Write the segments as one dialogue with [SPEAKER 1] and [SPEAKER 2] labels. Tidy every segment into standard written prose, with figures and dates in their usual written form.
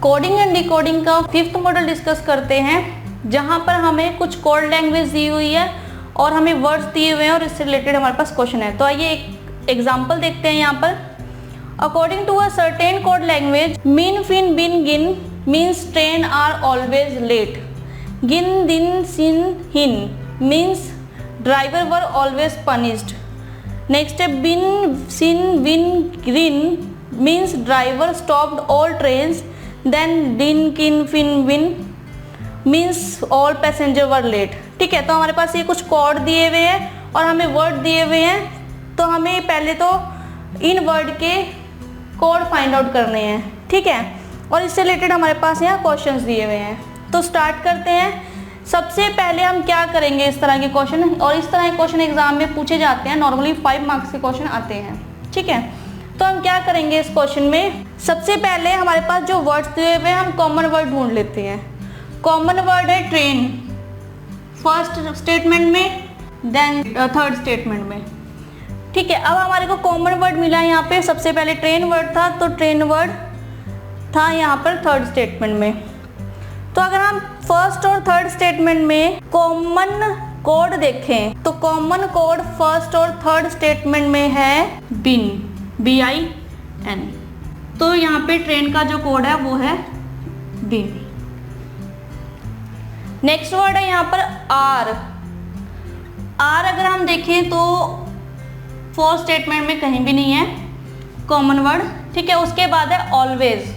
[SPEAKER 1] Coding and decoding का 5th model discuss करते हैं, जहां पर हमें कुछ कोड लैंग्वेज दी हुई है और हमें वर्ड्स दिए हुए हैं और इससे रिलेटेड हमारे पास क्वेश्चन है। तो आइए एक एग्जांपल देखते हैं यहाँ पर। According to a certain code language, mean fin bin gin means train are always late. Gin din sin hin means driver were always punished. Next है bin sin win green means driver stopped all trains. Then din kin fin win means all passenger were late. ठीक है, तो हमारे पास ये कुछ code दिए हुए हैं और हमें वर्ड दिए हुए हैं, तो हमें पहले तो इन वर्ड के कोड फाइंड आउट करने हैं। ठीक है, और इससे रिलेटेड हमारे पास यहाँ क्वेश्चंस दिए हुए हैं। तो स्टार्ट करते हैं। सबसे पहले हम क्या करेंगे, इस तरह के क्वेश्चन, और इस तरह के क्वेश्चन एग्जाम में पूछे जाते हैं। नॉर्मली 5 मार्क्स के क्वेश्चन आते हैं। ठीक है, तो हम क्या करेंगे इस क्वेश्चन में, सबसे पहले हमारे पास जो वर्ड्स दिए हुए हैं हम कॉमन वर्ड ढूंढ लेते हैं। कॉमन वर्ड है ट्रेन फर्स्ट स्टेटमेंट में, देन थर्ड स्टेटमेंट में। ठीक है, अब हमारे को कॉमन वर्ड मिला है यहाँ पे। सबसे पहले ट्रेन वर्ड था, तो ट्रेन वर्ड था यहाँ पर थर्ड स्टेटमेंट में। तो अगर हम फर्स्ट और थर्ड स्टेटमेंट में कॉमन कोड देखें, तो कॉमन कोड फर्स्ट और थर्ड स्टेटमेंट में है बिन, BIN। तो यहाँ पे ट्रेन का जो कोड है वो है बिन। नेक्स्ट वर्ड है यहाँ पर आर। अगर हम देखें तो फोर्थ स्टेटमेंट में कहीं भी नहीं है कॉमन वर्ड। ठीक है, उसके बाद है always.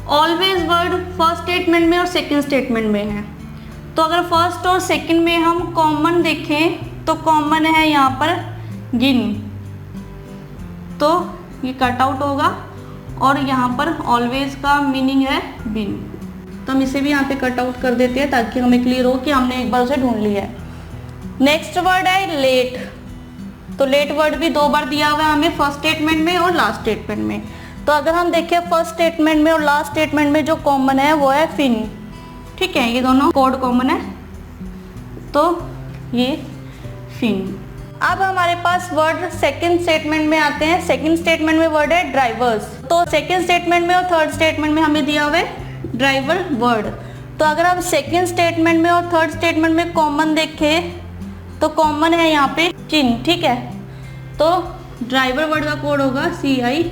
[SPEAKER 1] Always word first statement में और सेकंड स्टेटमेंट में है। तो अगर फर्स्ट और सेकंड में हम कॉमन देखें तो कॉमन है यहाँ पर गिन, तो ये कट आउट होगा, और यहाँ पर ऑलवेज का मीनिंग है बिन। तो हम इसे भी यहाँ पे कट आउट कर देते हैं ताकि हमें क्लियर हो कि हमने एक बार उसे ढूंढ लिया है। नेक्स्ट वर्ड है लेट। तो लेट वर्ड भी 2 बार दिया हुआ है हमें, फर्स्ट स्टेटमेंट में और लास्ट स्टेटमेंट में। तो अगर हम देखें फर्स्ट स्टेटमेंट में और लास्ट स्टेटमेंट में जो कॉमन है वो है फिन। ठीक है, ये दोनों कोड कॉमन है, तो ये फिन। अब हमारे पास वर्ड सेकंड स्टेटमेंट में आते हैं। सेकंड स्टेटमेंट में वर्ड है ड्राइवर्स। तो सेकंड स्टेटमेंट में और थर्ड स्टेटमेंट में हमें दिया हुआ है ड्राइवर वर्ड। तो अगर हम सेकंड स्टेटमेंट में और थर्ड स्टेटमेंट में कॉमन देखें तो कॉमन है यहाँ पे चिन। ठीक है, तो ड्राइवर वर्ड का कोड होगा CIN।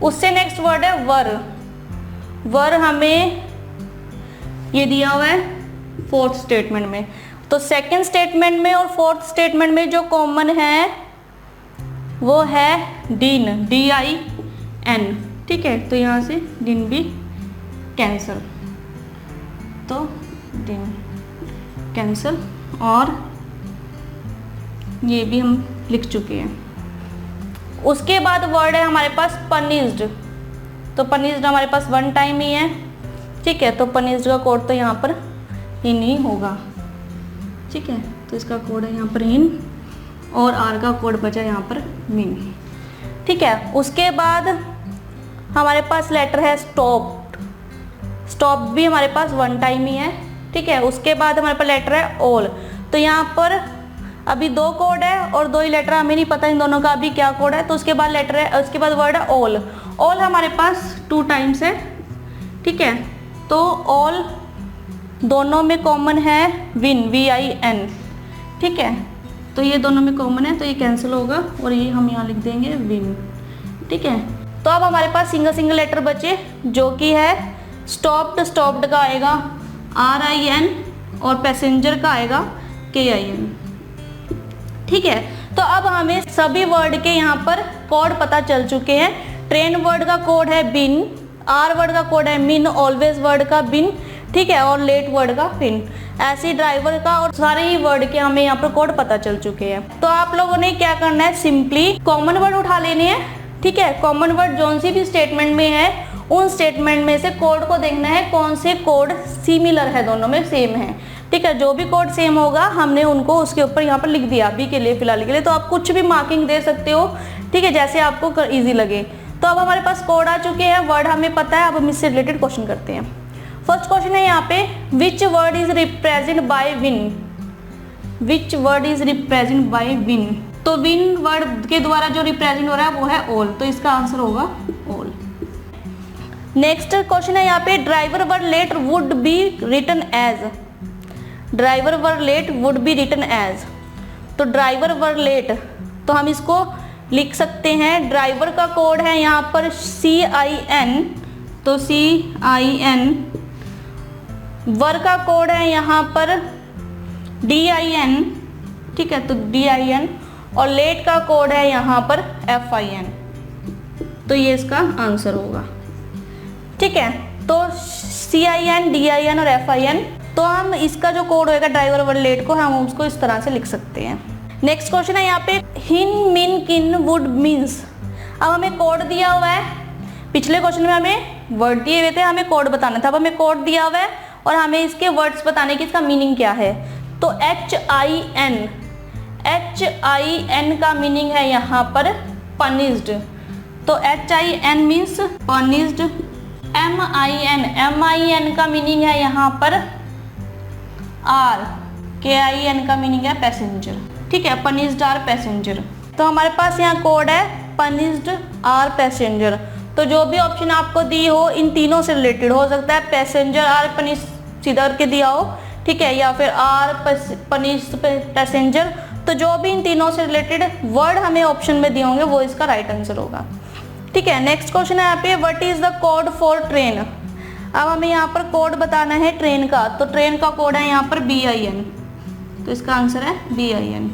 [SPEAKER 1] उससे नेक्स्ट वर्ड है वर हमें ये दिया हुआ है फोर्थ स्टेटमेंट में। तो सेकंड स्टेटमेंट में और फोर्थ स्टेटमेंट में जो कॉमन है वो है डिन, DIN। ठीक है, तो यहाँ से डिन भी कैंसिल, तो डिन कैंसिल, और ये भी हम लिख चुके हैं। उसके बाद वर्ड है हमारे पास पनिश्ड। तो पनिश्ड हमारे पास 1 टाइम ही है। ठीक है, तो पनिश्ड का कोड तो यहाँ पर इन ही होगा। ठीक है, तो इसका कोड है यहाँ पर इन, और आर का कोड बचा यहाँ पर मीन। ठीक है, उसके बाद हमारे पास लेटर है स्टॉप। स्टॉप भी हमारे पास 1 टाइम ही है। ठीक है, उसके बाद हमारे पास लेटर है ऑल। तो यहाँ पर अभी 2 कोड है और 2 ही लेटर, हमें नहीं पता इन दोनों का अभी क्या कोड है। तो उसके बाद लेटर है, उसके बाद वर्ड है ऑल। ऑल हमारे पास 2 टाइम्स है। ठीक है, तो ऑल दोनों में कॉमन है विन, VIN। ठीक है, तो ये दोनों में कॉमन है, तो ये कैंसिल होगा और ये हम यहाँ लिख देंगे विन। ठीक है, तो अब हमारे पास सिंगल लेटर बचे, जो कि है स्टॉप्ड का आएगा RIN और पैसेंजर का आएगा KIN। ठीक है, तो अब हमें सभी वर्ड के यहाँ पर कोड पता चल चुके हैं। ट्रेन वर्ड का कोड है बिन, आर वर्ड का कोड है मिन, ऑलवेज वर्ड का बिन। ठीक है, और लेट वर्ड का फिन। ऐसे ड्राइवर का और सारे ही वर्ड के हमें यहाँ पर कोड पता चल चुके हैं। तो आप लोगों ने क्या करना है, सिंपली कॉमन वर्ड उठा लेने हैं। ठीक है, कॉमन वर्ड जोन सी भी स्टेटमेंट में है उन स्टेटमेंट में से कोड को देखना है कौन से कोड सिमिलर है, दोनों में सेम है। ठीक है, जो भी कोड सेम होगा हमने उनको उसके ऊपर यहाँ पर लिख दिया अभी के लिए, फिलहाल के लिए। तो आप कुछ भी मार्किंग दे सकते हो। ठीक है, जैसे आपको इजी लगे। तो अब हमारे पास कोड आ चुके हैं, वर्ड हमें पता है। अब हम इससे रिलेटेड क्वेश्चन करते हैं। फर्स्ट क्वेश्चन है यहाँ पे, which word is represent by win. Which word is represent by win. तो विन वर्ड के द्वारा जो रिप्रेजेंट हो रहा है वो है ऑल, तो इसका आंसर होगा ऑल। नेक्स्ट क्वेश्चन है यहाँ पे driver were late would be written as, driver were late would be written as. तो ड्राइवर वर लेट, तो हम इसको लिख सकते हैं, ड्राइवर का कोड है यहाँ पर CIN, तो CIN, वर का कोड है यहाँ पर DIN, ठीक है, तो DIN, और लेट का कोड है यहाँ पर FIN। तो ये इसका आंसर होगा, ठीक है। तो CIN, DIN और FIN, तो हम इसका जो कोड होगा ड्राइवर वर लेट को हम उसको इस तरह से लिख सकते हैं। नेक्स्ट क्वेश्चन है यहाँ पे हिन मिन किन वुड मीन्स। अब हमें कोड दिया हुआ है, पिछले क्वेश्चन में हमें वर्ड दिए हुए थे, हमें कोड बताना था। अब हमें कोड दिया हुआ है और हमें इसके वर्ड्स बताने की इसका मीनिंग क्या है। तो HIN का मीनिंग है यहाँ पर पनिश्ड, तो HIN मीन्स पनिश्ड। MIN का मीनिंग है यहाँ पर KIN का मीनिंग है पैसेंजर, ठीक है, पनिश्ड आर पैसेंजर। तो हमारे पास यहाँ कोड है पनिश्ड आर पैसेंजर। तो जो भी ऑप्शन आपको दी हो इन तीनों से रिलेटेड हो सकता है, पैसेंजर आर पनिश सीधा करके दिया हो, ठीक है, या फिर आर पनिश्ड पैसेंजर। तो जो भी इन तीनों से रिलेटेड वर्ड हमें ऑप्शन में दिए होंगे वो इसका राइट आंसर होगा, ठीक है। नेक्स्ट क्वेश्चन है यहाँ पे what is the code for train. अब हमें यहाँ पर कोड बताना है ट्रेन का, तो ट्रेन का कोड है यहाँ पर BIN, तो इसका आंसर है BIN।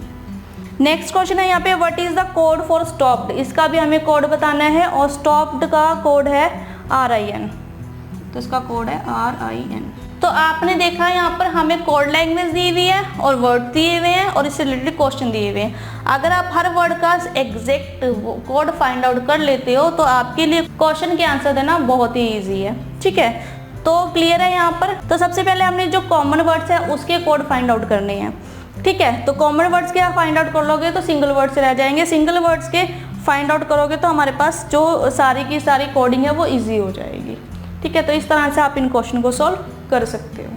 [SPEAKER 1] नेक्स्ट क्वेश्चन है यहाँ पे what is the code for stopped. इसका भी हमें कोड बताना है और स्टॉप्ड का कोड है RIN, तो इसका कोड है RIN। तो आपने देखा यहाँ पर हमें कोड लैंग्वेज दी हुई है और वर्ड दिए हुए हैं और इससे रिलेटेड क्वेश्चन दिए हुए हैं। अगर आप हर वर्ड का एग्जैक्ट कोड फाइंड आउट कर लेते हो तो आपके लिए क्वेश्चन के आंसर देना बहुत ही ईजी है, ठीक है। तो क्लियर है यहाँ पर। तो सबसे पहले हमने जो कॉमन वर्ड्स है उसके कोड फाइंड आउट करने हैं, ठीक है। तो कॉमन वर्ड्स के आप फाइंड आउट कर लोगे तो सिंगल वर्ड से रह जाएंगे, सिंगल वर्ड्स के फाइंड आउट करोगे तो हमारे पास जो सारी की सारी कोडिंग है वो ईजी हो जाएगी, ठीक है। तो इस तरह से आप इन क्वेश्चन को सॉल्व कर सकते हो।